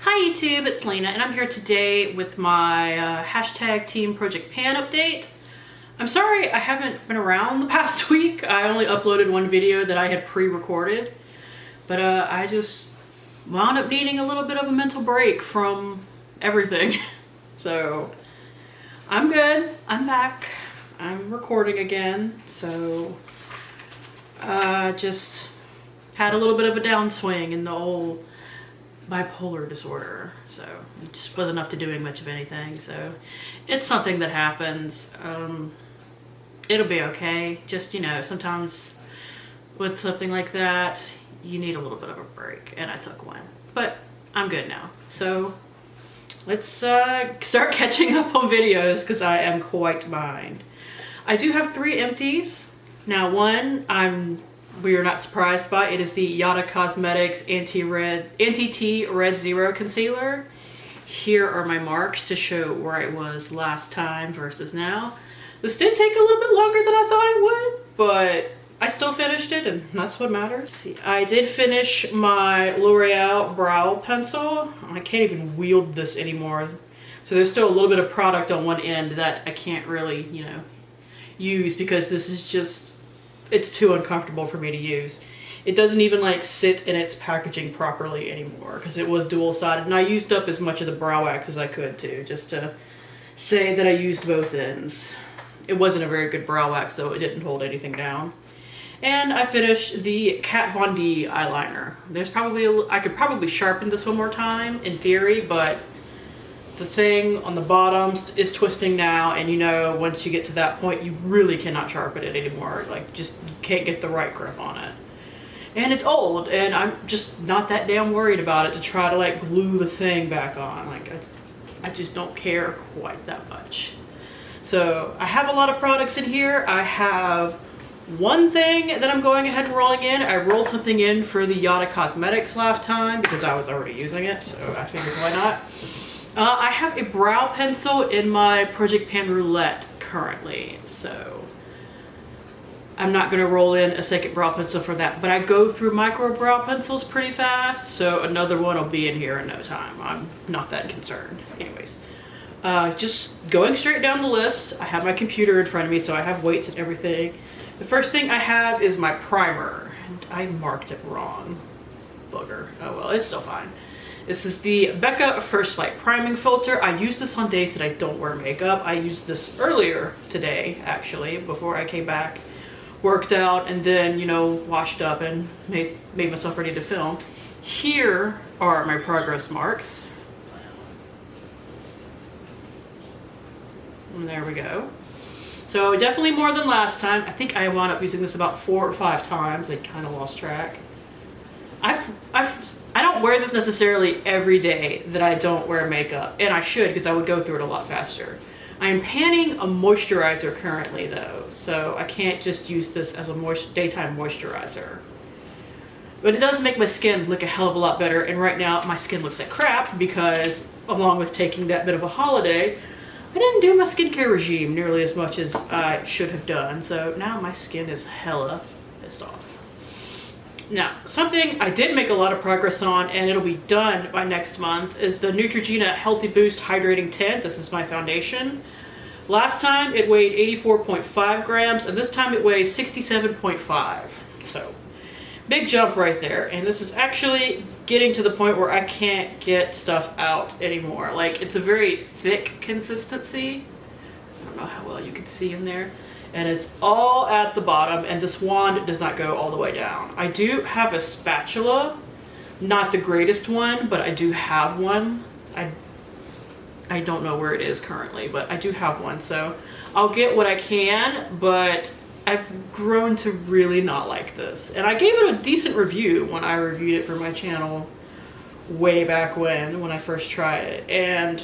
Hi YouTube, it's Lena and I'm here today with my hashtag teamprojectpan update. I'm sorry I haven't been around the past week. I only uploaded one video that I had pre-recorded, but I just wound up needing a little bit of a mental break from everything. So I'm good, I'm back, I'm recording again, so just had a little bit of a downswing in the old bipolar disorder, so it just wasn't up to doing much of anything. So it's something that happens. It'll be okay. Just, you know, sometimes with something like that you need a little bit of a break, and I took one, but I'm good now. So let's start catching up on videos because I am quite behind. I do have 3 empties now. One we are not surprised by. It is the Yada Cosmetics Anti-Tea Red Zero Concealer. Here are my marks to show where I was last time versus now. This did take a little bit longer than I thought it would, but I still finished it, and that's what matters. See, I did finish my L'Oreal brow pencil. I can't even wield this anymore. So there's still a little bit of product on one end that I can't really, you know, use because this is just, it's too uncomfortable for me to use. It doesn't even like sit in its packaging properly anymore because it was dual-sided, and I used up as much of the brow wax as I could too, just to say that I used both ends. It wasn't a very good brow wax though, it didn't hold anything down. And I finished the Kat Von D eyeliner. There's probably I could probably sharpen this one more time in theory, but the thing on the bottom is twisting now, and you know, once you get to that point you really cannot sharpen it anymore. Like, just you can't get the right grip on it. And it's old, and I'm just not that damn worried about it to try to like glue the thing back on. Like, I just don't care quite that much. So I have a lot of products in here. I have one thing that I'm going ahead and rolling in. I rolled something in for the Yada Cosmetics last time because I was already using it, so I figured why not. I have a brow pencil in my Project Pan Roulette currently, so I'm not going to roll in a second brow pencil for that, but I go through micro brow pencils pretty fast, so another one will be in here in no time. I'm not that concerned. Anyways, just going straight down the list, I have my computer in front of me, so I have weights and everything. The first thing I have is my primer, and I marked it wrong. Booger. Oh well, it's still fine. This is the Becca First Light Priming Filter. I use this on days that I don't wear makeup. I used this earlier today, actually, before I came back, worked out, and then, you know, washed up and made myself ready to film. Here are my progress marks. And there we go. So definitely more than last time. I think I wound up using this about 4 or 5 times. I kind of lost track. I don't wear this necessarily every day that I don't wear makeup, and I should because I would go through it a lot faster. I am panning a moisturizer currently though, so I can't just use this as a daytime moisturizer. But it does make my skin look a hell of a lot better, and right now my skin looks like crap because, along with taking that bit of a holiday, I didn't do my skincare regime nearly as much as I should have done, so now my skin is hella pissed off. Now, something I did make a lot of progress on, and it'll be done by next month, is the Neutrogena Healthy Boost Hydrating Tint. This is my foundation. Last time it weighed 84.5 grams, and this time it weighs 67.5. So, big jump right there. And this is actually getting to the point where I can't get stuff out anymore. Like, it's a very thick consistency. I don't know how well you can see in there. And it's all at the bottom, and this wand does not go all the way down. I do have a spatula, not the greatest one, but I do have one. I don't know where it is currently, but I do have one, so I'll get what I can, but I've grown to really not like this. And I gave it a decent review when I reviewed it for my channel way back when I first tried it. And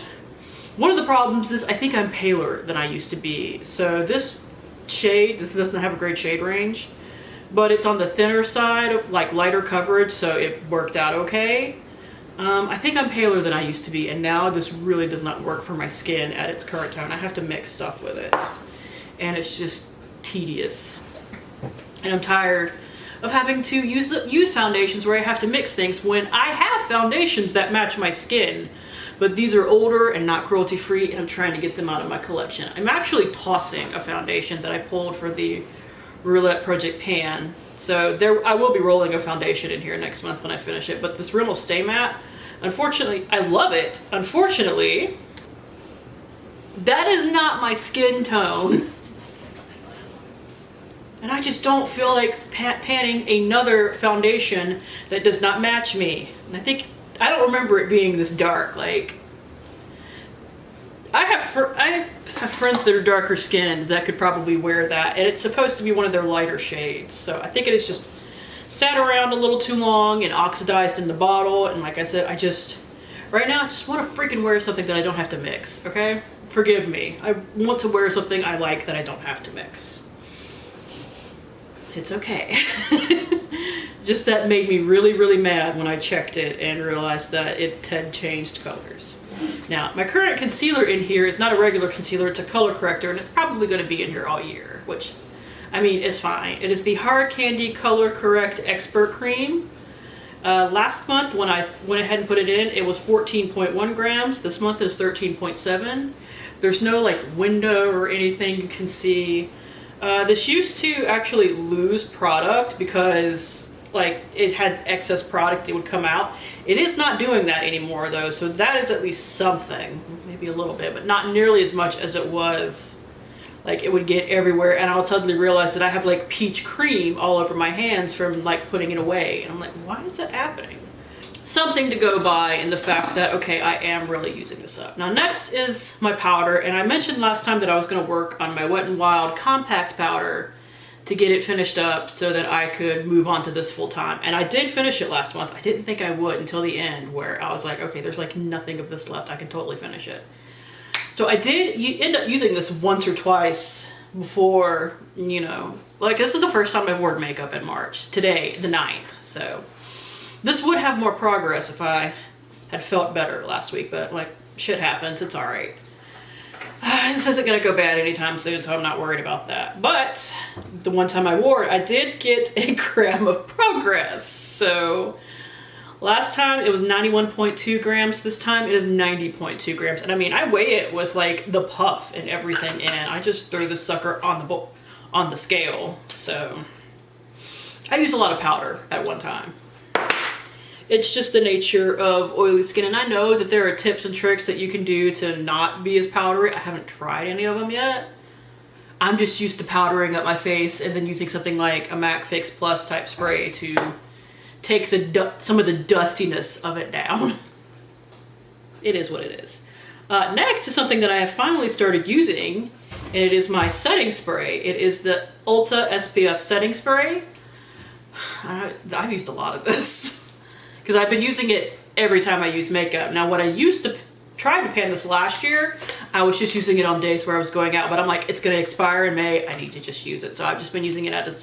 one of the problems is I think I'm paler than I used to be. So this shade, this doesn't have a great shade range, but it's on the thinner side of like lighter coverage, so it worked out okay. I think I'm paler than I used to be, and now this really does not work for my skin at its current tone. I have to mix stuff with it, and it's just tedious. And I'm tired of having to use foundations where I have to mix things when I have foundations that match my skin. But these are older and not cruelty free, and I'm trying to get them out of my collection. I'm actually tossing a foundation that I pulled for the Roulette Project Pan. So I will be rolling a foundation in here next month when I finish it. But this Rimmel Stay Matte, unfortunately, I love it. Unfortunately, that is not my skin tone. And I just don't feel like panning another foundation that does not match me. And I don't remember it being this dark. Like, I have friends that are darker skinned that could probably wear that, and it's supposed to be one of their lighter shades. So I think it is just sat around a little too long and oxidized in the bottle. And like I said, right now I just want to freaking wear something that I don't have to mix, okay? Forgive me. I want to wear something I like that I don't have to mix. It's okay. Just that made me really, really mad when I checked it and realized that it had changed colors. Now, my current concealer in here is not a regular concealer, it's a color corrector, and it's probably going to be in here all year, which, I mean, is fine. It is the Hard Candy Color Correct Expert Cream. Last month, when I went ahead and put it in, it was 14.1 grams. This month is 13.7. There's no, like, window or anything you can see. This used to actually lose product because like it had excess product that would come out. It is not doing that anymore though, so that is at least something, maybe a little bit, but not nearly as much as it was. Like it would get everywhere, and I'll suddenly realize that I have like peach cream all over my hands from like putting it away, and I'm like, why is that happening? Something to go by in the fact that, okay, I am really using this up. Now next is my powder, and I mentioned last time that I was going to work on my Wet n Wild compact powder to get it finished up so that I could move on to this full time. And I did finish it last month. I didn't think I would until the end, where I was like, okay, there's like nothing of this left. I can totally finish it. So I did end up using this once or twice before, you know, like this is the first time I've worn makeup in March. Today, the 9th, so. This would have more progress if I had felt better last week, but like shit happens, it's all right. This isn't gonna go bad anytime soon, so I'm not worried about that. But the one time I wore it, I did get a gram of progress. So last time it was 91.2 grams, this time it is 90.2 grams. And I mean, I weigh it with like the puff and everything in. I just threw this sucker on the scale. So I use a lot of powder at one time. It's just the nature of oily skin, and I know that there are tips and tricks that you can do to not be as powdery. I haven't tried any of them yet. I'm just used to powdering up my face and then using something like a MAC Fix Plus type spray to take some of the dustiness of it down. It is what it is. Next is something that I have finally started using, and it is my setting spray. It is the Ulta SPF setting spray. I've used a lot of this because I've been using it every time I use makeup. Now, what I used to try to pan this last year, I was just using it on days where I was going out, but I'm like, it's gonna expire in May, I need to just use it. So I've just been using it as a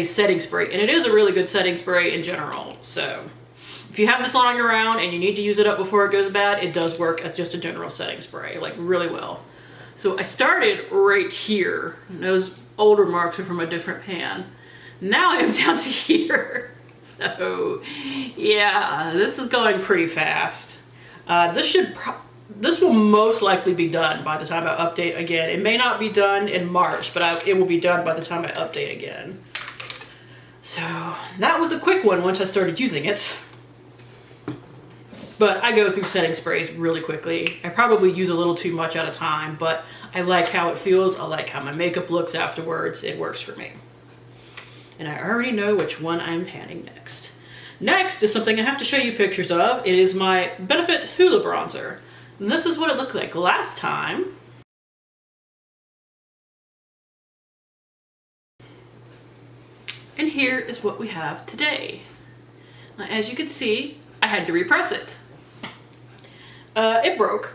setting spray, and it is a really good setting spray in general. So if you have this lying around and you need to use it up before it goes bad, it does work as just a general setting spray, like really well. So I started right here, and those older marks are from a different pan. Now I am down to here. So yeah, this is going pretty fast. This will most likely be done by the time I update again. It may not be done in March, but it will be done by the time I update again. So that was a quick one once I started using it. But I go through setting sprays really quickly. I probably use a little too much at a time, but I like how it feels. I like how my makeup looks afterwards. It works for me. And I already know which one I'm panning next. Next is something I have to show you pictures of. It is my Benefit Hoola Bronzer. And this is what it looked like last time. And here is what we have today. Now, as you can see, I had to repress it. It broke.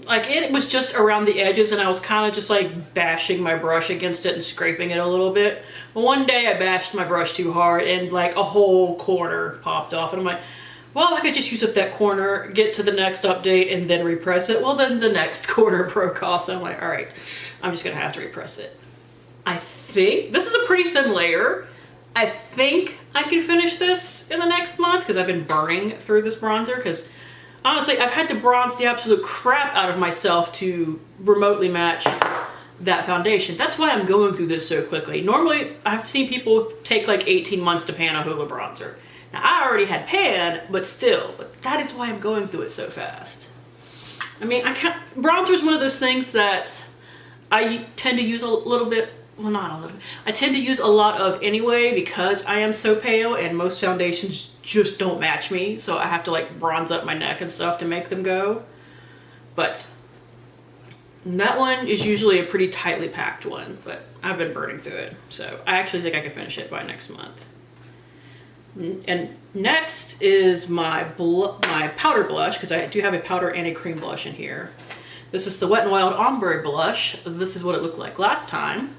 Like, it was just around the edges, and I was kind of just like bashing my brush against it and scraping it a little bit. But one day I bashed my brush too hard and like a whole corner popped off, and I'm like, well, I could just use up that corner, get to the next update, and then repress it. Well, then the next corner broke off, so I'm like, all right, I'm just gonna have to repress it. I think this is a pretty thin layer. I think I can finish this in the next month because I've been burning through this bronzer, because honestly, I've had to bronze the absolute crap out of myself to remotely match that foundation. That's why I'm going through this so quickly. Normally, I've seen people take like 18 months to pan a Hoola bronzer. Now, I already had pan, but still, but that is why I'm going through it so fast. I mean, bronzer is one of those things that I tend to use a little bit, well, not a little bit. I tend to use a lot of anyway because I am so pale and most foundations just don't match me. So I have to like bronze up my neck and stuff to make them go. But that one is usually a pretty tightly packed one, but I've been burning through it. So I actually think I can finish it by next month. And next is my powder blush, because I do have a powder and a cream blush in here. This is the Wet n Wild Ombre blush. This is what it looked like last time.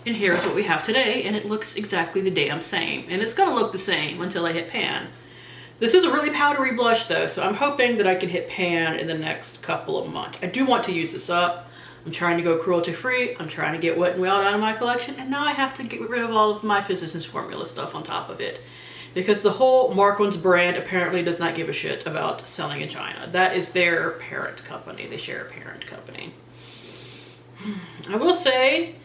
And here's what we have today, and it looks exactly the damn same. And it's gonna look the same until I hit pan. This is a really powdery blush though, so I'm hoping that I can hit pan in the next couple of months. I do want to use this up. I'm trying to go cruelty free. I'm trying to get Wet n Wild out of my collection, and now I have to get rid of all of my Physicians Formula stuff on top of it. Because the whole Markman's brand apparently does not give a shit about selling in China. That is their parent company. They share a parent company. I will say,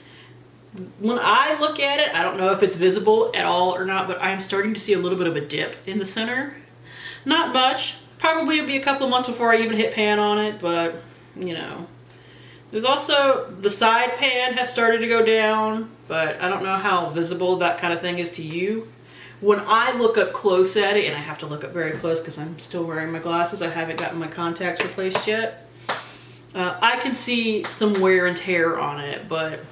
when I look at it, I don't know if it's visible at all or not, but I am starting to see a little bit of a dip in the center. Not much. Probably it'll be a couple of months before I even hit pan on it, but, you know. There's also, the side pan has started to go down, but I don't know how visible that kind of thing is to you. When I look up close at it, and I have to look up very close because I'm still wearing my glasses, I haven't gotten my contacts replaced yet, I can see some wear and tear on it, but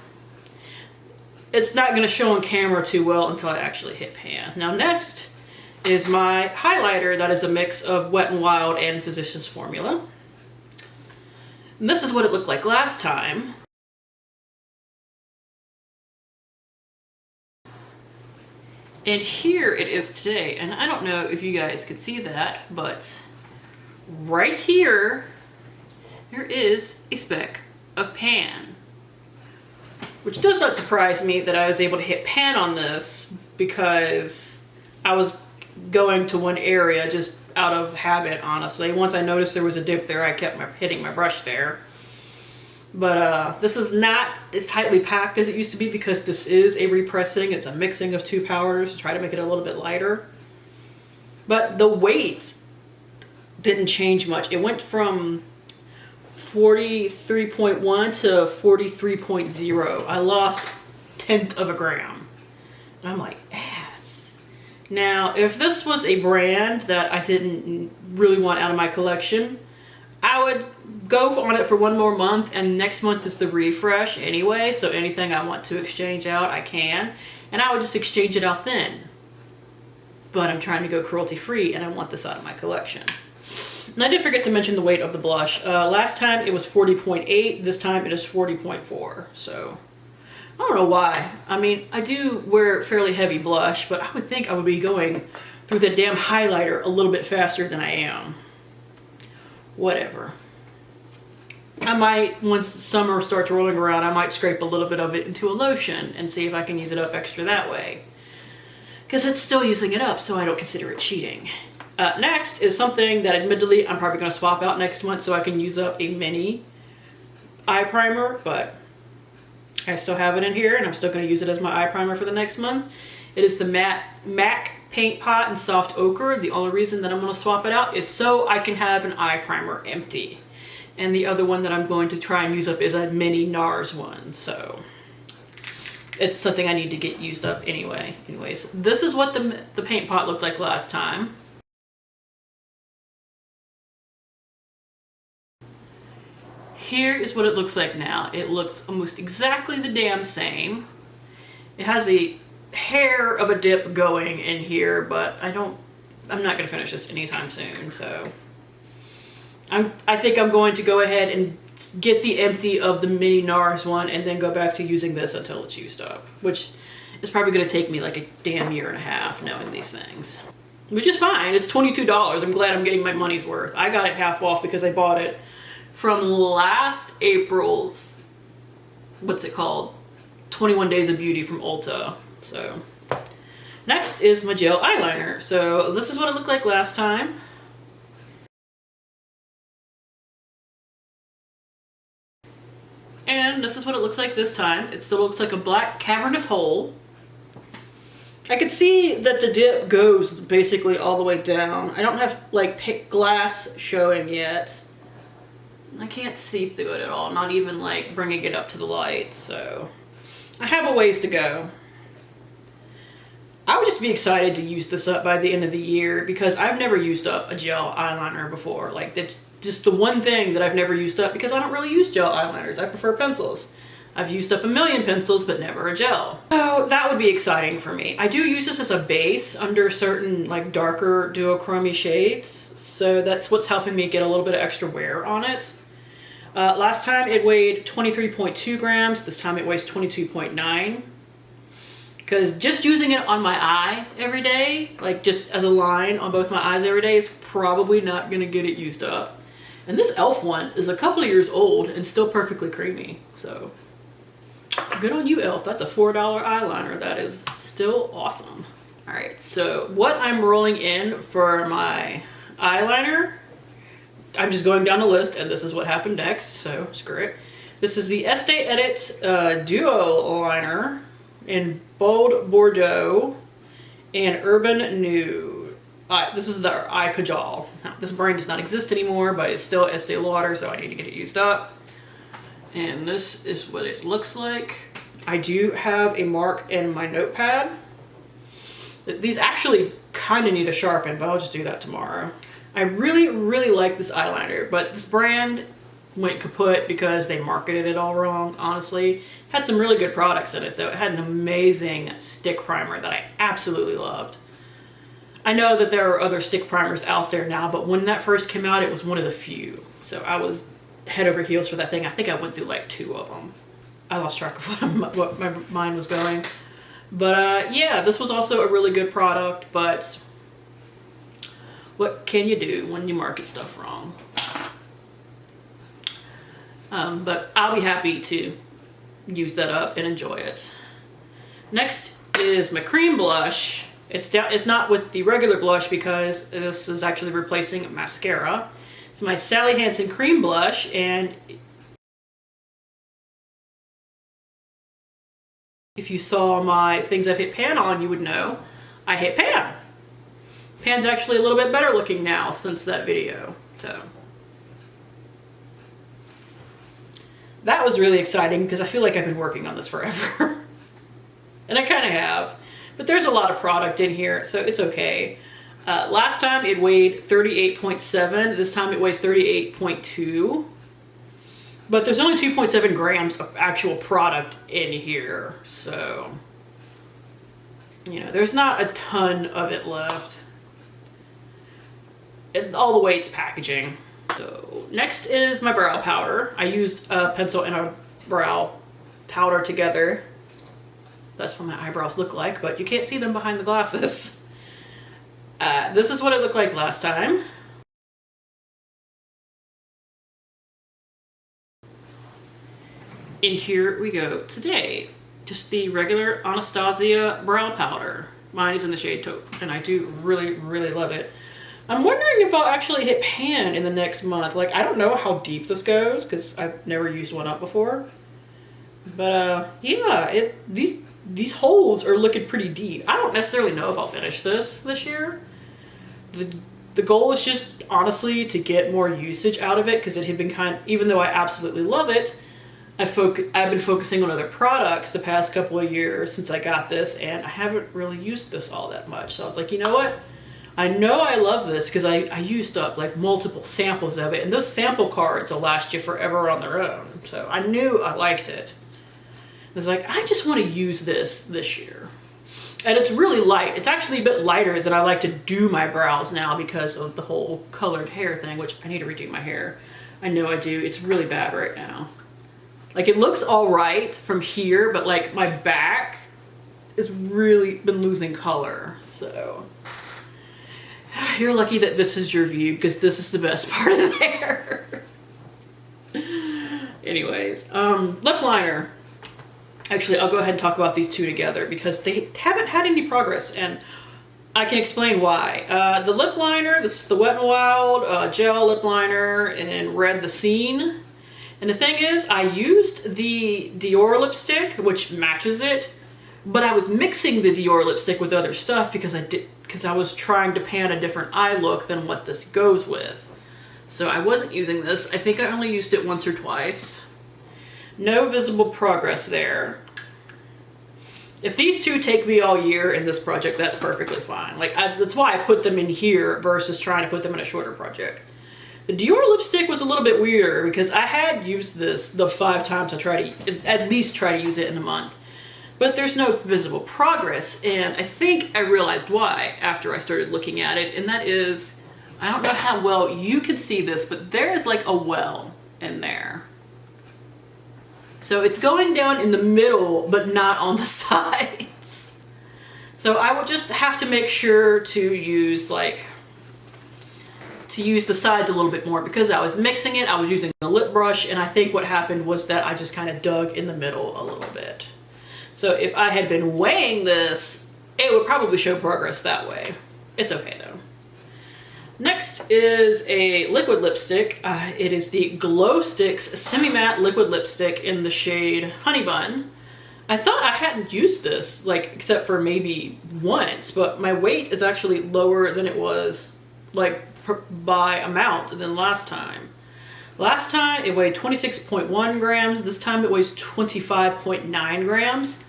it's not going to show on camera too well until I actually hit pan. Now next is my highlighter that is a mix of Wet n Wild and Physicians Formula. And this is what it looked like last time. And here it is today. And I don't know if you guys could see that, but right here, there is a speck of pan. Which does not surprise me that I was able to hit pan on this because I was going to one area just out of habit, honestly. Once I noticed there was a dip there, I kept hitting my brush there. But this is not as tightly packed as it used to be because this is a repressing. It's a mixing of two powders to try to make it a little bit lighter. But the weight didn't change much. It went from 43.1 to 43.0. I lost 1/10 of a gram. And I'm like, ass. Now, if this was a brand that I didn't really want out of my collection, I would go on it for one more month, and next month is the refresh anyway, so anything I want to exchange out, I can. And I would just exchange it out then. But I'm trying to go cruelty free, and I want this out of my collection. And I did forget to mention the weight of the blush. Last time it was 40.8, this time it is 40.4, so I don't know why. I mean, I do wear fairly heavy blush, but I would think I would be going through the damn highlighter a little bit faster than I am. Whatever. I might, once the summer starts rolling around, I might scrape a little bit of it into a lotion and see if I can use it up extra that way. Because it's still using it up, so I don't consider it cheating. Next is something that admittedly I'm probably going to swap out next month so I can use up a mini eye primer, but I still have it in here and I'm still going to use it as my eye primer for the next month. It is the MAC Paint Pot in Soft Ochre. The only reason that I'm going to swap it out is so I can have an eye primer empty. And the other one that I'm going to try and use up is a mini NARS one, so it's something I need to get used up anyway. Anyways, this is what the paint pot looked like last time. Here is what it looks like now. It looks almost exactly the damn same. It has a hair of a dip going in here, but I'm not gonna finish this anytime soon, so I think I'm going to go ahead and get the empty of the mini NARS one and then go back to using this until it's used up, which is probably gonna take me like a damn year and a half knowing these things. Which is fine, it's $22. I'm glad I'm getting my money's worth. I got it half off because I bought it from last April's what's it called? 21 Days of Beauty from Ulta. So next is my gel eyeliner. So this is what it looked like last time. And this is what it looks like this time. It still looks like a black cavernous hole. I could see that the dip goes basically all the way down. I don't have like glass showing yet. I can't see through it at all, not even like bringing it up to the light, so I have a ways to go. I would just be excited to use this up by the end of the year because I've never used up a gel eyeliner before. Like, that's just the one thing that I've never used up because I don't really use gel eyeliners. I prefer pencils. I've used up a million pencils, but never a gel. So that would be exciting for me. I do use this as a base under certain like darker duochrome shades. So that's what's helping me get a little bit of extra wear on it. Last time it weighed 23.2 grams. This time it weighs 22.9. Because just using it on my eye every day, like just as a line on both my eyes every day, is probably not gonna get it used up. And this e.l.f. one is a couple of years old and still perfectly creamy. So good on you, e.l.f. That's a $4 eyeliner. That is still awesome. All right, so what I'm rolling in for my eyeliner, I'm just going down the list and this is what happened next, so screw it. This is the Estee Edit Duo liner in Bold Bordeaux and Urban Nude. This is the Eye Kajal. Now, this brand does not exist anymore, but it's still Estee Lauder, so I need to get it used up. And this is what it looks like. I do have a mark in my notepad. These actually kind of need a sharpen, but I'll just do that tomorrow. I really, really like this eyeliner, but this brand went kaput because they marketed it all wrong, honestly. Had some really good products in it though. It had an amazing stick primer that I absolutely loved. I know that there are other stick primers out there now, but when that first came out, it was one of the few. So I was head over heels for that thing. I think I went through like 2 of them. I lost track of what my mind was going. But yeah, this was also a really good product, but what can you do when you market stuff wrong? But I'll be happy to use that up and enjoy it. Next is my cream blush. It's not with the regular blush because this is actually replacing mascara. It's my Sally Hansen cream blush, and if you saw my things I've hit pan on, you would know I hit pan. Pan's actually a little bit better looking now since that video, so. That was really exciting because I feel like I've been working on this forever. And I kind of have. But there's a lot of product in here, so it's okay. Last time it weighed 38.7. This time it weighs 38.2. But there's only 2.7 grams of actual product in here. So, you know, there's not a ton of it left. And all the way it's packaging. So next is my brow powder. I used a pencil and a brow powder together. That's what my eyebrows look like, but you can't see them behind the glasses. This is what it looked like last time. And here we go today. Just the regular Anastasia brow powder. Mine is in the shade taupe, and I do really, really love it. I'm wondering if I'll actually hit pan in the next month. Like, I don't know how deep this goes because I've never used one up before. But yeah, these holes are looking pretty deep. I don't necessarily know if I'll finish this year. The goal is just honestly to get more usage out of it because it had been even though I absolutely love it, I've been focusing on other products the past couple of years since I got this, and I haven't really used this all that much. So I was like, you know what? I know I love this because I used up like multiple samples of it, and those sample cards will last you forever on their own. So I knew I liked it. I was like, I just want to use this year. And it's really light. It's actually a bit lighter than I like to do my brows now because of the whole colored hair thing, which I need to redo my hair. I know I do. It's really bad right now. Like, it looks all right from here, but like my back has really been losing color. So you're lucky that this is your view because this is the best part of the hair. Anyways, lip liner. Actually, I'll go ahead and talk about these two together because they haven't had any progress, and I can explain why. The lip liner, this is the Wet n Wild gel lip liner in Red the Scene. And the thing is, I used the Dior lipstick, which matches it, but I was mixing the Dior lipstick with other stuff because I was trying to pan a different eye look than what this goes with. So I wasn't using this. I think I only used it once or twice. No visible progress there. If these two take me all year in this project, that's perfectly fine. Like, that's why I put them in here versus trying to put them in a shorter project. The Dior lipstick was a little bit weirder because I had used this the 5 times I tried to at least try to use it in a month. But there's no visible progress, and I think I realized why after I started looking at it, and that is, I don't know how well you can see this, but there is like a well in there. So it's going down in the middle, but not on the sides. So I will just have to make sure to use the sides a little bit more because I was mixing it, I was using a lip brush, and I think what happened was that I just kind of dug in the middle a little bit. So if I had been weighing this, it would probably show progress that way. It's okay though. Next is a liquid lipstick. It is the Glow Sticks Semi-Matte Liquid Lipstick in the shade Honey Bun. I thought I hadn't used this, like, except for maybe once, but my weight is actually lower than it was, like, by amount than last time. Last time it weighed 26.1 grams. This time it weighs 25.9 grams.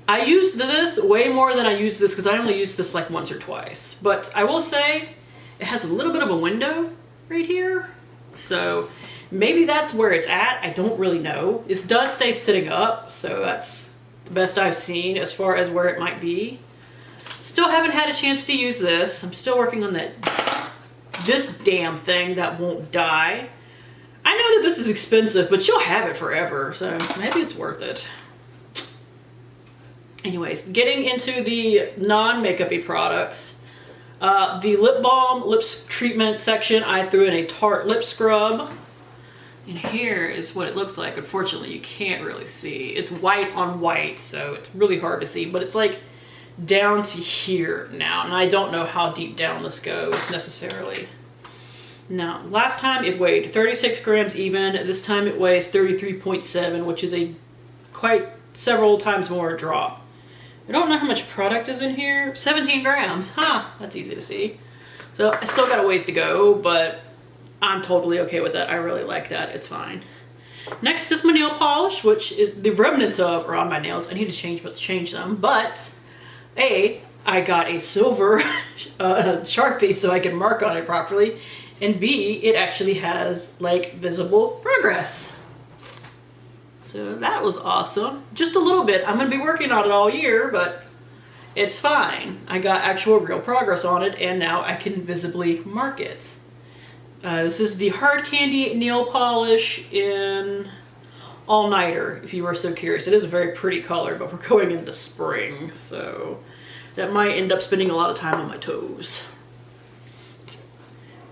I used this way more than I used this because I only used this like once or twice. But I will say it has a little bit of a window right here. So maybe that's where it's at. I don't really know. This does stay sitting up, so that's the best I've seen as far as where it might be. Still haven't had a chance to use this. I'm still working on this damn thing that won't die. I know that this is expensive, but you'll have it forever, so maybe it's worth it. Anyways, getting into the non-makeup-y products. The lip balm, lips treatment section, I threw in a Tarte lip scrub. And here is what it looks like. Unfortunately, you can't really see. It's white on white, so it's really hard to see, but it's like down to here now, and I don't know how deep down this goes necessarily. Now, last time it weighed 36 grams even. This time it weighs 33.7, which is a quite several times more drop. I don't know how much product is in here. 17 grams, that's easy to see. So I still got a ways to go, but I'm totally okay with that. I really like that, it's fine. Next is my nail polish, which is the remnants of are on my nails. I need to change them, but A, I got a silver Sharpie so I can mark on it properly, and B, it actually has like visible progress. So that was awesome. Just a little bit. I'm gonna be working on it all year, but it's fine. I got actual real progress on it, and now I can visibly mark it. This is the Hard Candy nail polish in All Nighter, if you were so curious. It is a very pretty color, but we're going into spring, so that might end up spending a lot of time on my toes.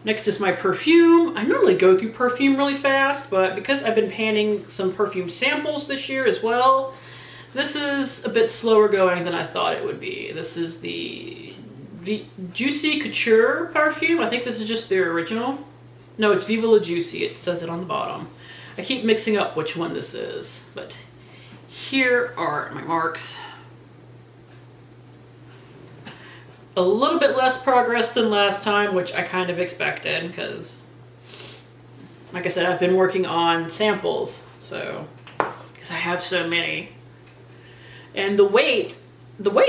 Next is my perfume. I normally go through perfume really fast, but because I've been panning some perfume samples this year as well, this is a bit slower going than I thought it would be. This is the Juicy Couture perfume. I think this is just their original. No, it's Viva La Juicy. It says it on the bottom. I keep mixing up which one this is, but here are my marks. A little bit less progress than last time, which I kind of expected because, like I said, I've been working on samples, so, because I have so many. And the weight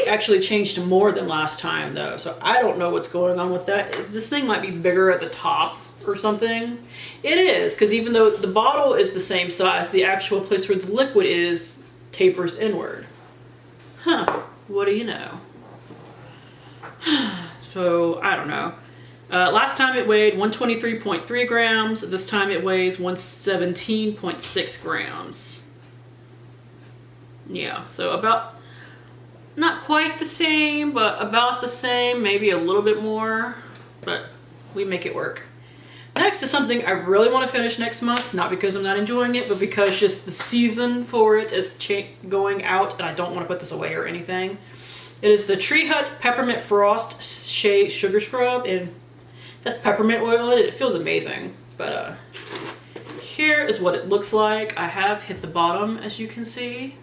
actually changed more than last time though, so I don't know what's going on with that. This thing might be bigger at the top or something. It is, because even though the bottle is the same size, the actual place where the liquid is tapers inward. What do you know? So, I don't know. Last time it weighed 123.3 grams. This time it weighs 117.6 grams. Yeah, so about, not quite the same, but about the same, maybe a little bit more, but we make it work. Next is something I really want to finish next month, not because I'm not enjoying it, but because just the season for it is going out and I don't want to put this away or anything. It is the Tree Hut Peppermint Frost Shea Sugar Scrub, and that's peppermint oil in it. It feels amazing. But here is what it looks like. I have hit the bottom, as you can see.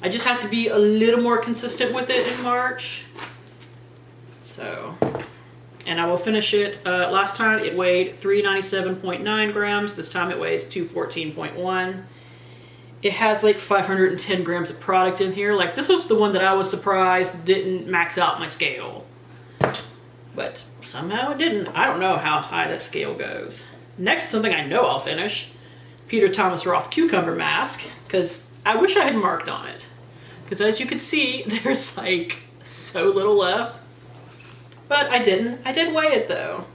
I just have to be a little more consistent with it in March. So, and I will finish it. Last time it weighed 397.9 grams. This time it weighs 214.1. It has like 510 grams of product in here. Like, this was the one that I was surprised didn't max out my scale. But somehow it didn't. I don't know how high that scale goes. Next, something I know I'll finish. Peter Thomas Roth Cucumber Mask. Because I wish I had marked on it. Because as you can see, there's like so little left. But I didn't. I did weigh it though.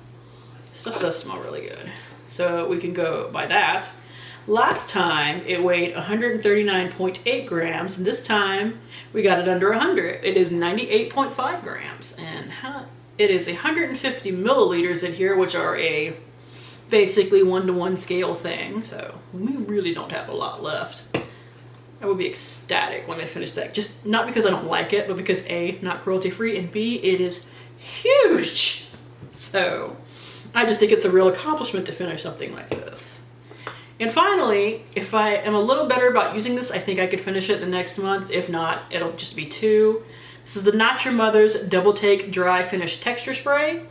Stuff does smell really good. So we can go by that. Last time it weighed 139.8 grams, and this time we got it under 100. It is 98.5 grams, and it is 150 milliliters in here, which are a basically 1-to-1 scale thing. So we really don't have a lot left. I would be ecstatic when I finish that. Just not because I don't like it, but because A, not cruelty free, and B, it is huge. So I just think it's a real accomplishment to finish something like this. And finally, if I am a little better about using this, I think I could finish it the next month. If not, it'll just be 2. This is the Not Your Mother's Double Take Dry Finish Texture Spray.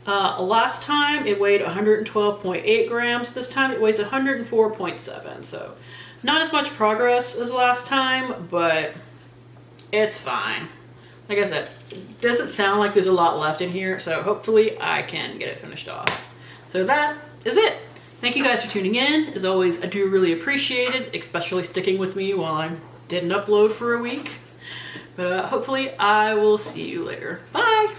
Last time it weighed 112.8 grams. This time it weighs 104.7. So not as much progress as last time, but it's fine. Like I said, it doesn't sound like there's a lot left in here, so hopefully I can get it finished off. So that is it. Thank you guys for tuning in. As always, I do really appreciate it, especially sticking with me while I didn't upload for a week. But hopefully I will see you later. Bye!